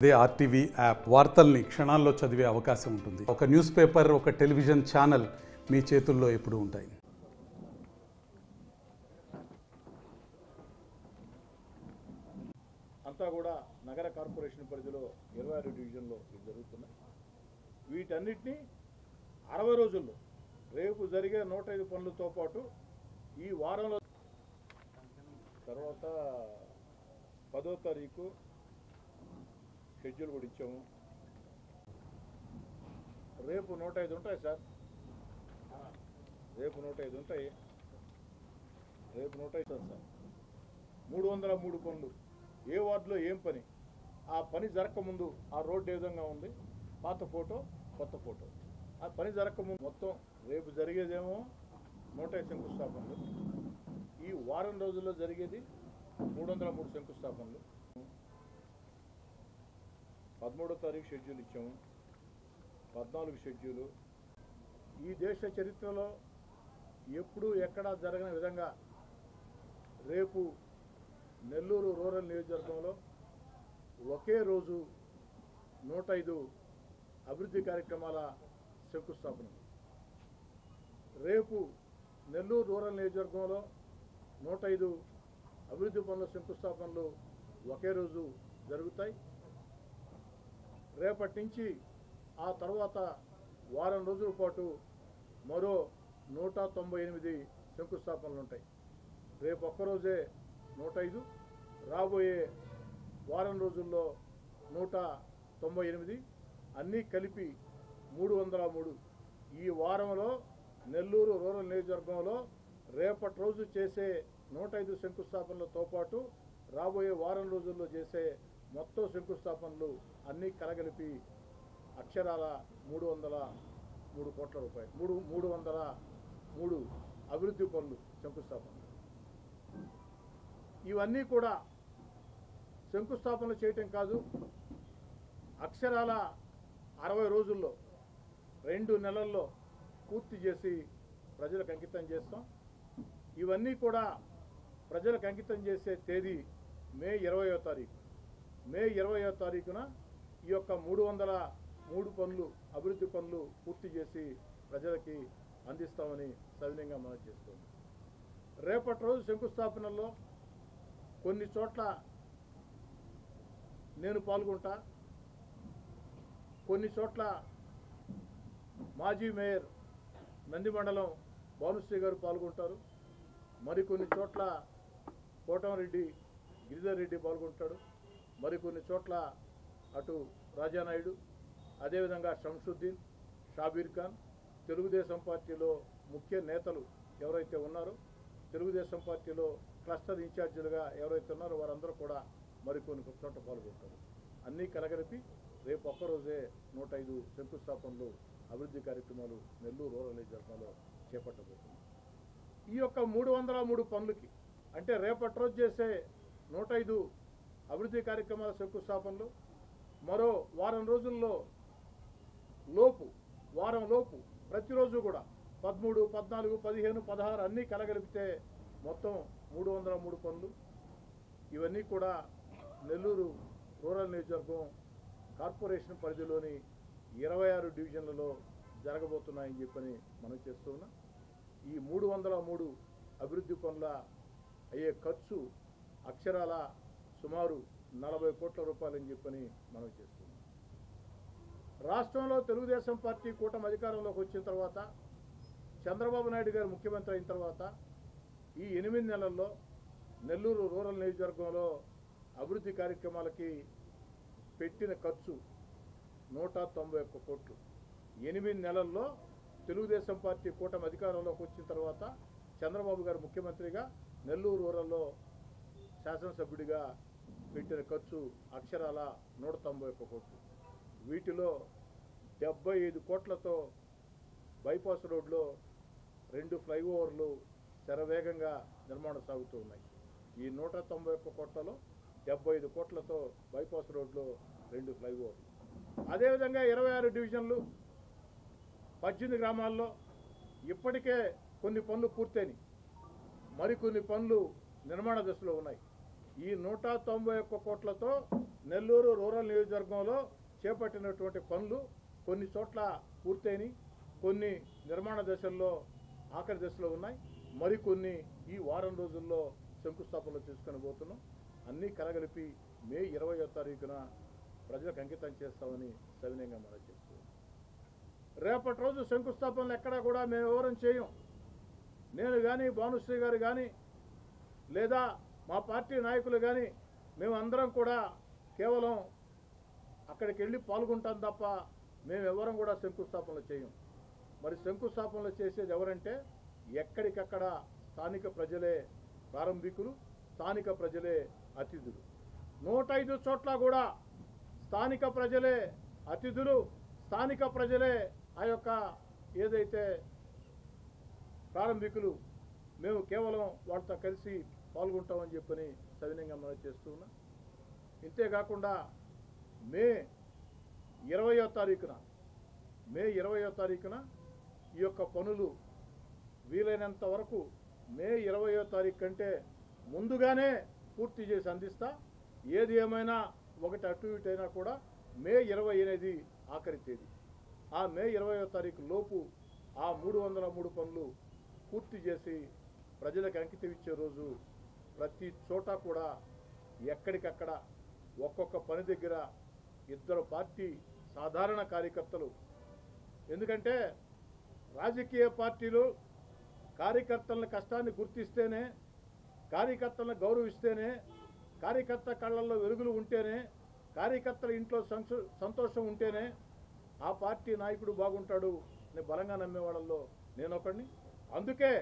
అదే RTV app వార్తల్ని క్షణాల్లో చదివే అవకాశం ఉంటుంది. ఒక న్యూస్ పేపర్, ఒక టెలివిజన్ ఛానల్ మీ చేతుల్లో ఎప్పుడూ ఉంటాయి. అంతా కూడా నగర కార్పొరేషన్ పరిధిలో 26 డివిజన్లో ఇది జరుగుతున్నాయి. వీటన్నిటినీ 60 రోజుల్లో రేపు జరిగే 105 పనులతో పాటు ఈ వారంలో తర్వాత 10వ తారీఖు షెడ్యూల్ కూడా ఇచ్చాము. రేపు 105 ఉంటాయి సార్, రేపు 105 ఉంటాయి, రేపు 105 సార్. 303 పనులు, ఏ వార్డులో ఏం పని, ఆ పని జరగకముందు ఆ రోడ్డు ఏ విధంగా ఉంది, పాత ఫోటో కొత్త ఫోటో, ఆ పని జరగకముందు మొత్తం. రేపు జరిగేదేమో 105 శంకుస్థాపనలు, ఈ వారం రోజుల్లో జరిగేది 303 శంకుస్థాపనలు. 13వ తారీఖు షెడ్యూల్ ఇచ్చాము, 14 షెడ్యూలు. ఈ దేశ చరిత్రలో ఎప్పుడూ ఎక్కడా జరగని విధంగా రేపు నెల్లూరు రూరల్ నియోజకవర్గంలో ఒకే రోజు 105 అభివృద్ధి కార్యక్రమాల శంకుస్థాపన. రేపు నెల్లూరు రూరల్ నియోజకవర్గంలో 105 అభివృద్ధి పనుల శంకుస్థాపనలు ఒకే రోజు జరుగుతాయి. రేపటి నుంచి ఆ తర్వాత వారం రోజుల పాటు మరో 198 శంకుస్థాపనలు ఉంటాయి. రేపు ఒక్కరోజే 105, రాబోయే వారం రోజుల్లో 198, అన్నీ కలిపి 303. ఈ వారంలో నెల్లూరు రూరల్ నియోజకవర్గంలో రేపటి రోజు చేసే 105 శంకుస్థాపనలతో పాటు రాబోయే వారం రోజుల్లో చేసే మొత్తం శంకుస్థాపనలు అన్నీ కలగలిపి అక్షరాల 303 కోట్ల రూపాయలు, 303 అభివృద్ధి పనులు శంకుస్థాపనలు. ఇవన్నీ కూడా శంకుస్థాపనలు చేయటం కాదు, అక్షరాల 60 రోజుల్లో 2 నెలల్లో పూర్తి చేసి ప్రజలకు అంకితం చేస్తాం. ఇవన్నీ కూడా ప్రజలకు అంకితం చేసే తేదీ మే 20వ తారీఖు. మే 20వ తారీఖున ఈ యొక్క 303 పనులు, అభివృద్ధి పనులు పూర్తి చేసి ప్రజలకి అందిస్తామని సవినయంగా మనం చేస్తాం. రేపటి రోజు శంకుస్థాపనల్లో కొన్ని చోట్ల నేను పాల్గొంటా, కొన్ని చోట్ల మాజీ మేయర్ నందిమండలం భానుశ్రీ గారు పాల్గొంటారు, మరికొన్ని చోట్ల కోటంరెడ్డి గిరిధర్ రెడ్డి పాల్గొంటాడు, మరికొన్ని చోట్ల అటు రాజానాయుడు, అదేవిధంగా షంసుద్దీన్, షాబీర్ ఖాన్, తెలుగుదేశం పార్టీలో ముఖ్య నేతలు ఎవరైతే ఉన్నారో, తెలుగుదేశం పార్టీలో క్లస్టర్ ఇన్ఛార్జీలుగా ఎవరైతే ఉన్నారో వారందరూ కూడా మరికొన్ని చోట్ల పాల్గొంటారు. అన్నీ కలగలిపి రేపు ఒక్కరోజే 105 శంకుస్థాపనలు, అభివృద్ధి కార్యక్రమాలు నెల్లూరు రూరల్ నియోజకవర్గంలో చేపట్టబోతున్నాయి. ఈ యొక్క 303 పనులకి అంటే రేపటి రోజు చేసే 105 అభివృద్ధి కార్యక్రమాల శంకుస్థాపనలు, మరో వారం రోజుల్లో వారం లోపు ప్రతిరోజు కూడా 13, 14, 15, 16 అన్నీ కలగలిపితే మొత్తం 303 పనులు. ఇవన్నీ కూడా నెల్లూరు రూరల్ నియోజకవర్గం కార్పొరేషన్ పరిధిలోని 26 డివిజన్లలో జరగబోతున్నాయని చెప్పని మనం చేస్తున్నాం. ఈ 303 అభివృద్ధి పనుల అయ్యే ఖర్చు అక్షరాల సుమారు 40 కోట్ల రూపాయలని చెప్పని మనం చేస్తున్నాం. రాష్ట్రంలో తెలుగుదేశం పార్టీ కూటమి అధికారంలోకి వచ్చిన తర్వాత, చంద్రబాబు నాయుడు గారు ముఖ్యమంత్రి అయిన తర్వాత ఈ 8 నెలల్లో నెల్లూరు రూరల్ నియోజకవర్గంలో అభివృద్ధి కార్యక్రమాలకి పెట్టిన ఖర్చు 191 కోట్లు. 8 నెలల్లో తెలుగుదేశం పార్టీ కూటమి అధికారంలోకి వచ్చిన తర్వాత చంద్రబాబు గారు ముఖ్యమంత్రిగా నెల్లూరు రూరల్లో శాసనసభ్యుడిగా పెట్టిన ఖర్చు అక్షరాల 191 కోట్లు. వీటిలో 75 కోట్లతో బైపాస్ రోడ్లో 2 ఫ్లైఓవర్లు శరవేగంగా నిర్మాణం సాగుతూ ఉన్నాయి. ఈ 191 కోట్లలో 75 కోట్లతో బైపాస్ రోడ్లో 2 ఫ్లైఓవర్లు. అదేవిధంగా 26 డివిజన్లు 18 గ్రామాల్లో ఇప్పటికే కొన్ని పనులు పూర్తయినాయి, మరికొన్ని పనులు నిర్మాణ దశలో ఉన్నాయి. ఈ 191 కోట్లతో నెల్లూరు రూరల్ నియోజకవర్గంలో చేపట్టినటువంటి పనులు కొన్ని చోట్ల పూర్తయినాయి, కొన్ని నిర్మాణ దశల్లో ఆఖరి దశలో ఉన్నాయి, మరికొన్ని ఈ వారం రోజుల్లో శంకుస్థాపనలు చేసుకొని పోతున్నాం. అన్నీ కలగలిపి మే 20వ తారీఖున ప్రజలకు అంకితం చేస్తామని సవినయంగా మనం చేస్తున్నాం. రేపటి రోజు శంకుస్థాపనలు ఎక్కడా కూడా మేము ఎవరం చేయం. నేను కానీ భానుశ్రీ గారు కానీ లేదా మా పార్టీ నాయకులు కానీ మేమందరం కూడా కేవలం అక్కడికి వెళ్ళి పాల్గొంటాం తప్ప మేము ఎవరం కూడా శంకుస్థాపనలు చేయం. మరి శంకుస్థాపనలు చేసేది ఎవరంటే ఎక్కడికక్కడ స్థానిక ప్రజలే ప్రారంభికులు, స్థానిక ప్రజలే అతిథులు. 105 చోట్ల కూడా స్థానిక ప్రజలే అతిథులు, స్థానిక ప్రజలే ఆ యొక్క ఏదైతే ప్రారంభికులు, మేము కేవలం వాళ్ళతో కలిసి పాల్గొంటామని చెప్పని సవినయంగా మనం చేస్తూ ఉన్నాం. ఇంతేకాకుండా మే 20వ తారీఖున ఈ యొక్క పనులు వీలైనంత వరకు మే 20వ తారీఖు కంటే ముందుగానే పూర్తి చేసి అందిస్తా. ఏది ఏమైనా ఒకటి అటు ఇటు అయినా కూడా మే 20 అనేది ఆఖరి తేదీ. ఆ మే 20వ తారీఖు లోపు ఆ 303 పనులు పూర్తి చేసి ప్రజలకు అంకితం ఇచ్చే రోజు ప్రతి చోట కూడా ఎక్కడికక్కడ ఒక్కొక్క పని దగ్గర 2 పార్టీ సాధారణ కార్యకర్తలు, ఎందుకంటే రాజకీయ పార్టీలు కార్యకర్తల కష్టాన్ని గుర్తిస్తేనే, కార్యకర్తలను గౌరవిస్తేనే, కార్యకర్త కళ్ళల్లో వెలుగులు ఉంటేనే, కార్యకర్తల ఇంట్లో సంతోషం ఉంటేనే ఆ పార్టీ నాయకుడు బాగుంటాడు అని బలంగా నమ్మే వాళ్ళల్లో నేను ఒకడిని. అందుకే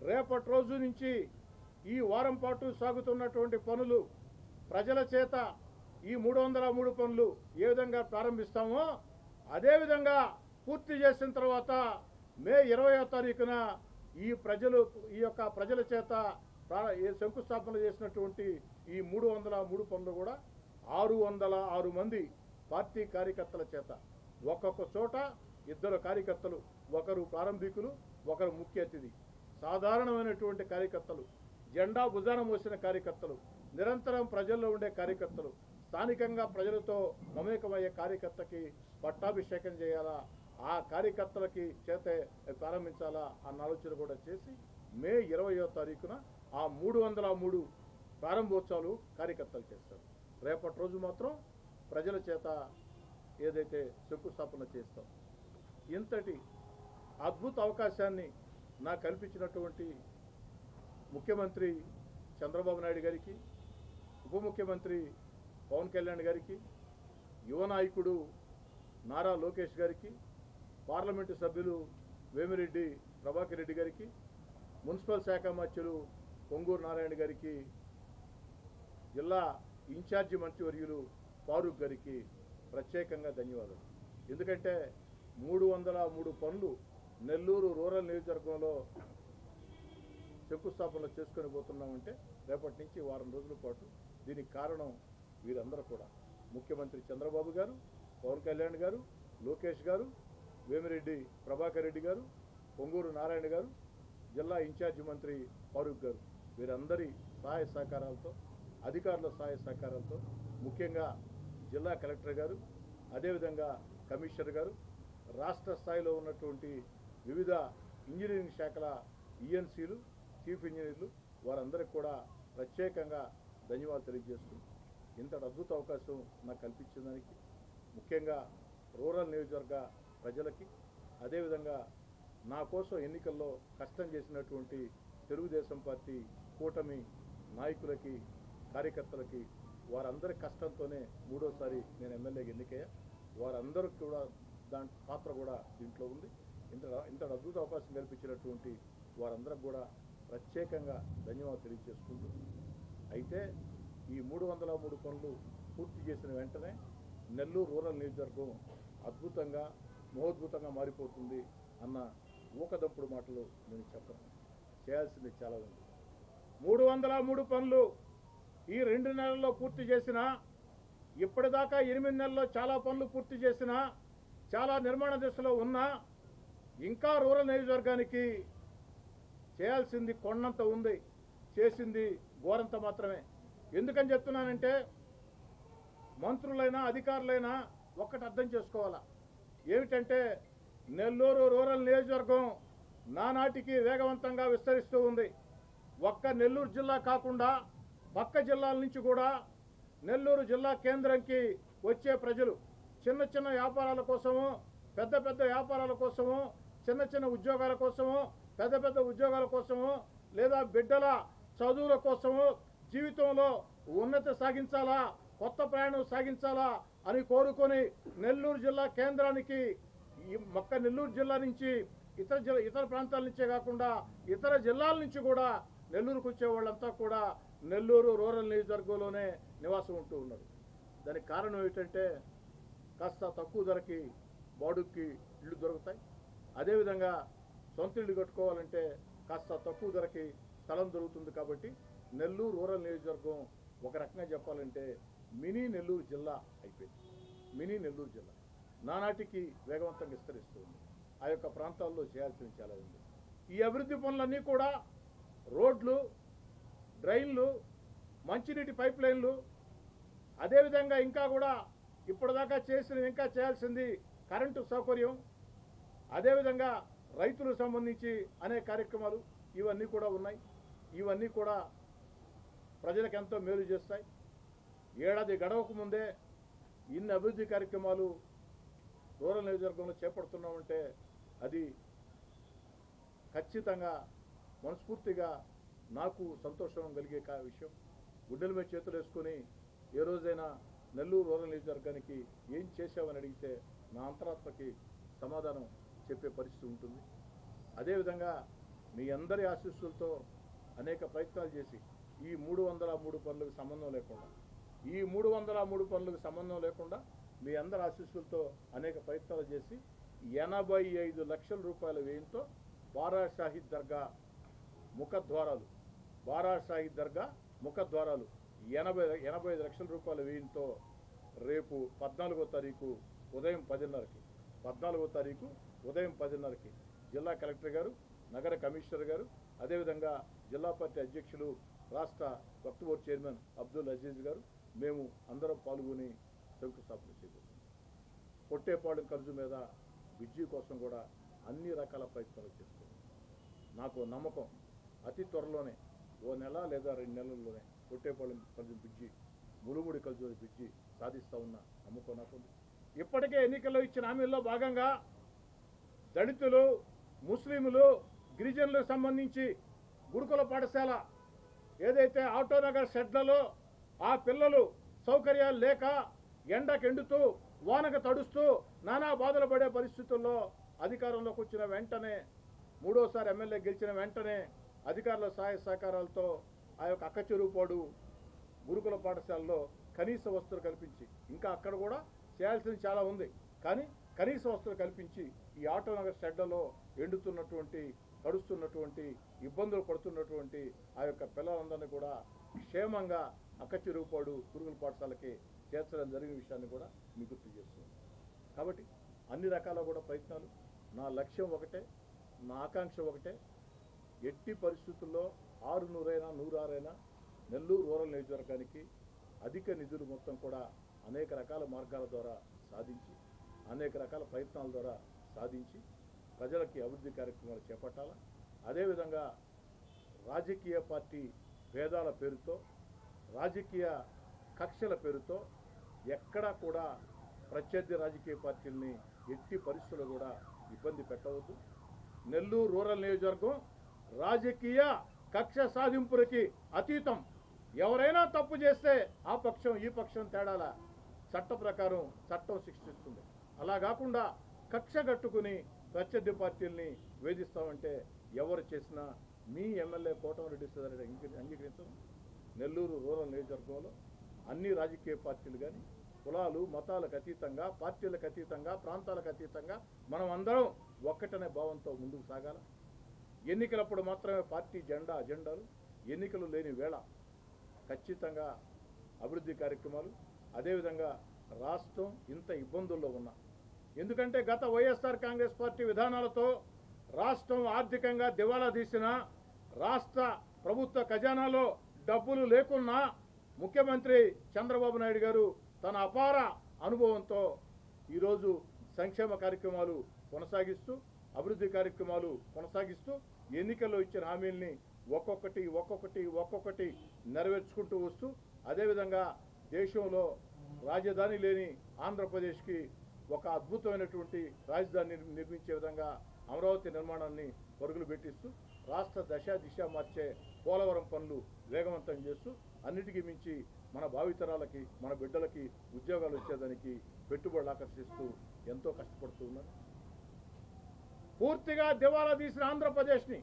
రేపటి రోజు నుంచి ఈ వారం పాటు సాగుతున్నటువంటి పనులు ప్రజల చేత ఈ 303 పనులు ఏ విధంగా ప్రారంభిస్తామో అదేవిధంగా పూర్తి చేసిన తర్వాత మే 20వ తారీఖున ఈ యొక్క ప్రజల చేత శంకుస్థాపన చేసినటువంటి ఈ 303 పనులు కూడా 606 మంది పార్టీ కార్యకర్తల చేత ఒక్కొక్క చోట 2 కార్యకర్తలు, ఒకరు ప్రారంభికులు, ఒకరు ముఖ్య అతిథి, సాధారణమైనటువంటి కార్యకర్తలు, జెండా భుజాన మోసిన కార్యకర్తలు, నిరంతరం ప్రజల్లో ఉండే కార్యకర్తలు, స్థానికంగా ప్రజలతో మమేకమయ్యే కార్యకర్తకి పట్టాభిషేకం చేయాలా, ఆ కార్యకర్తలకి చేతే ప్రారంభించాలా అన్న ఆలోచన కూడా చేసి మే 20వ తారీఖున ఆ 303 ప్రారంభోత్సవాలు కార్యకర్తలు చేస్తారు. రేపటి రోజు మాత్రం ప్రజల చేత ఏదైతే శంకుస్థాపన చేస్తాం. ఇంతటి అద్భుత అవకాశాన్ని నాకు కల్పించినటువంటి ముఖ్యమంత్రి చంద్రబాబు నాయుడు గారికి, ఉప ముఖ్యమంత్రి పవన్ కళ్యాణ్ గారికి, యువ నాయకుడు నారా లోకేష్ గారికి, పార్లమెంటు సభ్యులు వేమిరెడ్డి ప్రభాకర్ రెడ్డి గారికి, మున్సిపల్ శాఖ మంత్రులు పొంగూరు నారాయణ గారికి, జిల్లా ఇన్ఛార్జి మంత్రివర్యులు ఫారూక్ గారికి ప్రత్యేకంగా ధన్యవాదాలు. ఎందుకంటే 303 పనులు నెల్లూరు రూరల్ నియోజకవర్గంలో శంకుస్థాపనలు చేసుకొని పోతున్నామంటే రేపటి నుంచి వారం రోజుల పాటు దీనికి కారణం వీరందరూ కూడా ముఖ్యమంత్రి చంద్రబాబు గారు, పవన్ కళ్యాణ్ గారు, లోకేష్ గారు, వేమిరెడ్డి ప్రభాకర్ రెడ్డి గారు, పొంగూరు నారాయణ గారు, జిల్లా ఇన్ఛార్జి మంత్రి ఫారూక్ గారు, వీరందరి సహాయ సహకారాలతో, అధికారుల సహాయ సహకారాలతో, ముఖ్యంగా జిల్లా కలెక్టర్ గారు, అదేవిధంగా కమిషనర్ గారు, రాష్ట్ర స్థాయిలో ఉన్నటువంటి వివిధ ఇంజనీరింగ్ శాఖల ఈఎన్సీలు, చీఫ్ ఇంజనీర్లు, వారందరికీ కూడా ప్రత్యేకంగా ధన్యవాదాలు తెలియజేస్తున్నాను. ఇంతటి అద్భుత అవకాశం నాకు కల్పించిన దానికి ముఖ్యంగా రూరల్ నియోజకవర్గ ప్రజలకి, అదేవిధంగా నా కోసం ఎన్నికల్లో కష్టం చేసినటువంటి తెలుగుదేశం పార్టీ కూటమి నాయకులకి, కార్యకర్తలకి, వారందరి కష్టంతోనే 3వసారి నేను ఎమ్మెల్యేగా ఎన్నికయ్యా. వారందరికీ కూడా దాని పాత్ర కూడా దీంట్లో ఉంది. ఇంత అద్భుత అవకాశం కల్పించినటువంటి వారందరికి కూడా ప్రత్యేకంగా ధన్యవాదాలు తెలియజేసుకుంటూ, అయితే ఈ 303 పనులు పూర్తి చేసిన వెంటనే నెల్లూరు రూరల్ నియోజకవర్గం అద్భుతంగా, మహోద్భుతంగా మారిపోతుంది అన్న ఊకదంపుడు మాటలు నేను చెప్పను. చేయాల్సింది చాలా ఉంది. 303 పనులు ఈ 2 నెలల్లో పూర్తి చేసిన, ఇప్పటిదాకా 8 నెలల్లో చాలా పనులు పూర్తి చేసిన, చాలా నిర్మాణ దశలో ఉన్నా ఇంకా రూరల్ నియోజకవర్గానికి చేయాల్సింది కొండంత ఉంది, చేసింది గోరంత మాత్రమే. ఎందుకని చెప్తున్నానంటే మంత్రులైనా అధికారులైనా ఒక్కటి అర్థం చేసుకోవాలా, ఏమిటంటే నెల్లూరు రూరల్ నియోజకవర్గం నానాటికి వేగవంతంగా విస్తరిస్తూ ఉంది. ఒక్క నెల్లూరు జిల్లా కాకుండా పక్క జిల్లాల నుంచి కూడా నెల్లూరు జిల్లా కేంద్రంకి వచ్చే ప్రజలు చిన్న చిన్న వ్యాపారాల కోసము, పెద్ద పెద్ద వ్యాపారాల కోసము, చిన్న చిన్న ఉద్యోగాల కోసము, పెద్ద పెద్ద ఉద్యోగాల కోసము, లేదా బిడ్డల చదువుల కోసము, జీవితంలో ఉన్నతి సాగించాలా, కొత్త ప్రయాణం సాగించాలా అని కోరుకొని నెల్లూరు జిల్లా కేంద్రానికి ఒక్క నెల్లూరు జిల్లా నుంచి ఇతర ప్రాంతాల నుంచే కాకుండా ఇతర జిల్లాల నుంచి కూడా నెల్లూరుకు వచ్చే వాళ్ళంతా కూడా నెల్లూరు రూరల్ నియోజకవర్గంలోనే నివాసం ఉంటూ ఉన్నారు. దానికి కారణం ఏంటంటే కాస్త తక్కువ ధరకి బాడుక్కి ఇళ్ళు దొరుకుతాయి. అదేవిధంగా సొంత ఇళ్ళు కట్టుకోవాలంటే కాస్త తక్కువ ధరకి స్థలం దొరుకుతుంది. కాబట్టి నెల్లూరు రూరల్ నియోజకవర్గం ఒక రకంగా చెప్పాలంటే మినీ నెల్లూరు జిల్లా అయిపోయింది. మినీ నెల్లూరు జిల్లా నానాటికి వేగవంతంగా విస్తరిస్తుంది. ఆ యొక్క ప్రాంతాల్లో చేయాల్సింది చాలా ఉంది. ఈ అభివృద్ధి పనులన్నీ కూడా రోడ్లు, డ్రైన్లు, మంచినీటి పైప్ లైన్లు, అదేవిధంగా ఇంకా కూడా ఇప్పటిదాకా చేసిన ఇంకా చేయాల్సింది కరెంటు సౌకర్యం, అదేవిధంగా రైతులకు సంబంధించి అనేక కార్యక్రమాలు ఇవన్నీ కూడా ఉన్నాయి. ఇవన్నీ కూడా ప్రజలకు ఎంతో మేలు చేస్తాయి. ఏడాది గడవక ముందే ఇన్ని అభివృద్ధి కార్యక్రమాలు రూరల్ నియోజకవర్గంలో చేపడుతున్నామంటే అది ఖచ్చితంగా మనస్ఫూర్తిగా నాకు సంతోషం కలిగే విషయం. గుడ్డల మీద చేతులు వేసుకొని ఏ రోజైనా నెల్లూరు రూరల్ నియోజకవర్గానికి ఏం చేశావని అడిగితే నా అంతరాత్మకి సమాధానం చెప్పే పరిస్థితి ఉంటుంది. అదేవిధంగా మీ అందరి ఆశీస్సులతో అనేక ప్రయత్నాలు చేసి ఈ 303 పనులకు సంబంధం లేకుండా మీ అందరి ఆశీస్సులతో అనేక ప్రయత్నాలు చేసి 85 లక్షల రూపాయల వ్యయంతో బారా షాహీద్ దర్గా ముఖద్వారాలు 85 లక్షల రూపాయల వ్యయంతో రేపు 14వ తారీఖు ఉదయం 10:30కి జిల్లా కలెక్టర్ గారు, నగర కమిషనర్ గారు, అదేవిధంగా జిల్లా పార్టీ అధ్యక్షులు, రాష్ట్ర వక్ఫ్ బోర్డు చైర్మన్ అబ్దుల్ అజీజ్ గారు, మేము అందరం పాల్గొని శంకుస్థాపన చేయబోతున్నాం. పొట్టేపాడు ఖర్చు మీద బ్రిడ్జి కోసం కూడా అన్ని రకాల ప్రయత్నాలు చేస్తున్నాం. నాకు నమ్మకం అతి త్వరలోనే ఓ నెల లేదా 2 నెలల్లోనే పొట్టేపాలెం ఖర్చు బ్రిడ్జి, ములుముడి ఖర్చు బ్రిడ్జి సాధిస్తా ఉన్న నమ్మకం నాకుంది. ఇప్పటికే ఎన్నికల్లో ఇచ్చిన హామీల్లో భాగంగా దళితులు, ముస్లింలు, గిరిజనులకు సంబంధించి గురుకుల పాఠశాల ఏదైతే ఆటోనగర్ షెడ్లలో ఆ పిల్లలు సౌకర్యాలు లేక ఎండకెండుతూ వానకు తడుస్తూ నానా బాధలు పడే పరిస్థితుల్లో అధికారంలోకి వచ్చిన వెంటనే, 3వసారి ఎమ్మెల్యే గెలిచిన వెంటనే అధికారుల సహాయ సహకారాలతో ఆ యొక్క అక్కచెరువుపాడు గురుకుల పాఠశాలలో కనీస వసతులు కల్పించి, ఇంకా అక్కడ కూడా చేయాల్సింది చాలా ఉంది, కానీ కనీస వసతులు కల్పించి ఈ ఆటోనగర్ షెడ్లలో ఎండుతున్నటువంటి, తడుస్తున్నటువంటి, ఇబ్బందులు పడుతున్నటువంటి ఆ యొక్క పిల్లలందరినీ కూడా క్షేమంగా అక్కచెరువుపాడు గురుకుల పాఠశాలకి చేర్చడం జరిగిన విషయాన్ని కూడా మీకు గుర్తు చేస్తుంది. కాబట్టి అన్ని రకాల కూడా ప్రయత్నాలు, నా లక్ష్యం ఒకటే, నా ఆకాంక్ష ఒకటే, ఎట్టి పరిస్థితుల్లో 600 106 నెల్లూరు రూరల్ నియోజకవర్గానికి అధిక నిధులు మొత్తం కూడా అనేక రకాల మార్గాల ద్వారా సాధించి, అనేక రకాల ప్రయత్నాల ద్వారా సాధించి ప్రజలకి అభివృద్ధి కార్యక్రమాలు చేపట్టాలా. అదేవిధంగా రాజకీయ పార్టీ భేదాల పేరుతో, రాజకీయ కక్షల పేరుతో ఎక్కడా కూడా ప్రత్యర్థి రాజకీయ పార్టీలని ఎట్టి పరిస్థితుల్లో కూడా ఇబ్బంది పెట్టవద్దు. నెల్లూరు రూరల్ నియోజకవర్గం రాజకీయ కక్ష సాధింపులకి అతీతం. ఎవరైనా తప్పు చేస్తే ఆ పక్షం ఈ పక్షం తేడాల చట్ట ప్రకారం చట్టం శిక్షిస్తుంది. అలా కాకుండా కక్ష కట్టుకుని ప్రత్యర్థి పార్టీల్ని వేధిస్తామంటే ఎవరు చేసినా మీ ఎమ్మెల్యే కోటమిరెడ్డి సుధారెడ్డి అంగీకరించడం. నెల్లూరు రూరల్ నియోజకవర్గంలో అన్ని రాజకీయ పార్టీలు కానీ కులాలు మతాలకు అతీతంగా, పార్టీలకు అతీతంగా, ప్రాంతాలకు అతీతంగా మనం అందరం ఒక్కటనే భావంతో ముందుకు సాగాల. ఎన్నికలప్పుడు మాత్రమే పార్టీ అజెండాలు, ఎన్నికలు లేని వేళ ఖచ్చితంగా అభివృద్ధి కార్యక్రమాలు. అదేవిధంగా రాష్ట్రం ఇంత ఇబ్బందుల్లో ఉన్నా, ఎందుకంటే గత వైఎస్ఆర్ కాంగ్రెస్ పార్టీ విధానాలతో రాష్ట్రం ఆర్థికంగా దివాలా తీసిన, రాష్ట్ర ప్రభుత్వ ఖజానాలో డబ్బులు లేకున్నా ముఖ్యమంత్రి చంద్రబాబు నాయుడు గారు తన అపార అనుభవంతో ఈరోజు సంక్షేమ కార్యక్రమాలు కొనసాగిస్తూ అభివృద్ధి కార్యక్రమాలు కొనసాగిస్తూ ఎన్నికల్లో ఇచ్చిన హామీల్ని ఒక్కొక్కటి నెరవేర్చుకుంటూ వస్తూ అదేవిధంగా దేశంలో రాజధాని లేని ఆంధ్రప్రదేశ్కి ఒక అద్భుతమైనటువంటి రాజధాని నిర్మించే విధంగా అమరావతి నిర్మాణాన్ని పరుగులు పెట్టిస్తూ రాష్ట్ర దిశ మార్చే పోలవరం పనులు వేగవంతం చేస్తూ అన్నిటికీ మించి మన భావితరాలకి మన బిడ్డలకి ఉద్యోగాలు వచ్చేదానికి పెట్టుబడులు ఆకర్షిస్తూ ఎంతో కష్టపడుతూ ఉన్నారు. పూర్తిగా దివాలా తీసిన ఆంధ్రప్రదేశ్ని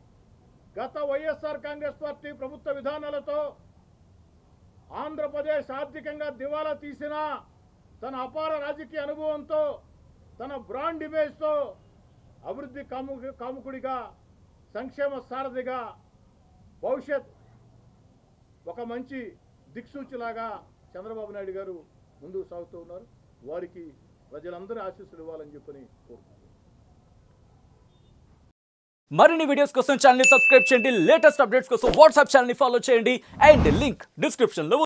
గత వైఎస్ఆర్ కాంగ్రెస్ పార్టీ ప్రభుత్వ విధానాలతో ఆంధ్రప్రదేశ్ ఆర్థికంగా దివాలా తీసిన తన అపార రాజకీయ అనుభవంతో తన బ్రాండ్ ఇమేజ్తో అభివృద్ధి కాముకుడిగా సంక్షేమ సారథిగా భవిష్యత్ ఒక మంచి దిక్సూచిలాగా చంద్రబాబు నాయుడు గారు ముందుకు సాగుతూ ఉన్నారు. వారికి ప్రజలందరూ ఆశీస్సులు ఇవ్వాలని చెప్పని కోరుకుంటున్నారు. మరిన్ని వీడియోస్ కోసం ఛానల్ ని సబ్స్క్రైబ్ చేయండి. లేటెస్ట్ అప్డేట్స్ కోసం వాట్సాప్ ఛానల్ ని ఫాలో చేయండి అండ్ లింక్ డిస్క్రిప్షన్ లో